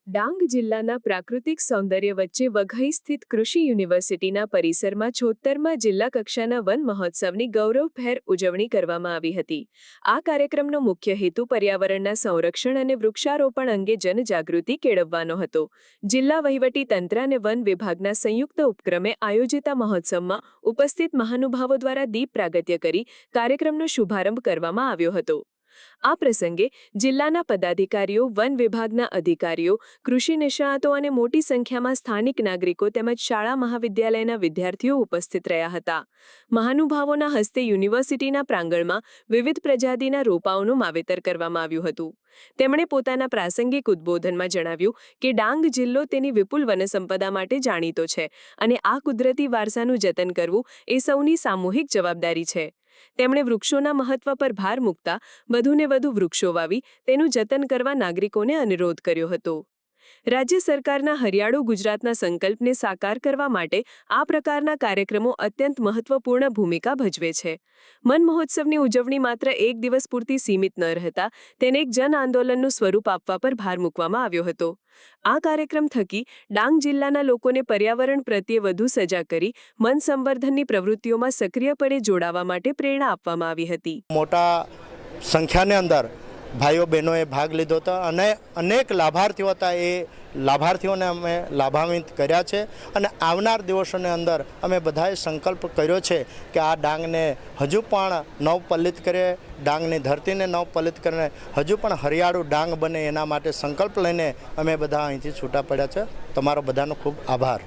ડાંગ જિલ્લાના પ્રાકૃતિક સૌંદર્ય વચ્ચે વઘઈ સ્થિત કૃષિ યુનિવર્સિટીના પરિસરમાં 76મા જિલ્લા કક્ષાના વન મહોત્સવની ગૌરવભેર ઉજવણી કરવામાં આવી હતી। આ કાર્યક્રમનો મુખ્ય હેતુ પર્યાવરણના સંરક્ષણ અને વૃક્ષારોપણ અંગે જનજાગૃતિ કેળવવાનો હતો। જિલ્લા વહીવટી તંત્ર અને વન વિભાગના સંયુક્ત ઉપક્રમે આયોજિત આ મહોત્સવમાં ઉપસ્થિત મહાનુભાવો દ્વારા દીપ પ્રાગટ્ય કરી કાર્યક્રમનો શુભારંભ કરવામાં આવ્યો હતો। આ પ્રસંગે જિલ્લાના પદાધિકારીઓ, વન વિભાગના અધિકારીઓ, કૃષિ નિષ્ણાતો અને મોટી સંખ્યામાં સ્થાનિક નાગરિકો તેમજ શાળા મહાવિદ્યાલયના વિદ્યાર્થીઓ ઉપસ્થિત રહ્યા હતા। મહાનુભાવોના હસ્તે યુનિવર્સિટીના પ્રાંગણમાં વિવિધ પ્રજાતિના રોપાઓનું વાવેતર કરવામાં આવ્યું હતું। તેમણે પોતાના પ્રાસંગિક ઉદ્બોધનમાં જણાવ્યું કે ડાંગ જિલ્લો તેની વિપુલ વનસંપદા માટે જાણીતો છે અને આ કુદરતી વારસાનું જતન કરવું એ સૌની સામૂહિક જવાબદારી છે। તેમણે વૃક્ષોના મહત્વ પર ભાર મૂકતા વધુને વધુ વૃક્ષો વાવી તેનું જતન કરવા નાગરિકોને અનુરોધ કર્યો હતો। રાજ્ય સરકારના હરિયાળું ગુજરાતના સંકલ્પને સાકાર કરવા માટે આ પ્રકારના કાર્યક્રમો અત્યંત મહત્વપૂર્ણ ભૂમિકા ભજવે છે। વન મહોત્સવની ઉજવણી માત્ર એક દિવસ પૂરતી સીમિત ન રહેતા તેને એક જન આંદોલનનું સ્વરૂપ આપવા પર ભાર મૂકવામાં આવ્યો હતો। આ કાર્યક્રમ થકી ડાંગ જિલ્લાના લોકોને પર્યાવરણ પ્રત્યે વધુ સજાગ કરી વન સંવર્ધનની પ્રવૃત્તિઓમાં સક્રિયપણે જોડાવા માટે પ્રેરણા આપવામાં આવી હતી। મોટા સંખ્યાની અંદર ભાઈઓ બહેનોએ ભાગ લીધો હતો અને અનેક લાભાર્થીઓ હતા। એ લાભાર્થીઓને અમે લાભાન્વિત કર્યા છે અને આવનાર દિવસોની અંદર અમે બધાએ સંકલ્પ કર્યો છે કે આ ડાંગને હજુ પણ નવપલ્લિત કરે, ડાંગની ધરતીને નવપલ્લિત કરીને હજુ પણ હરિયાળું ડાંગ બને એના માટે સંકલ્પ લઈને અમે બધા અહીંથી છૂટા પડ્યા છે। તમારો બધાનો ખૂબ આભાર।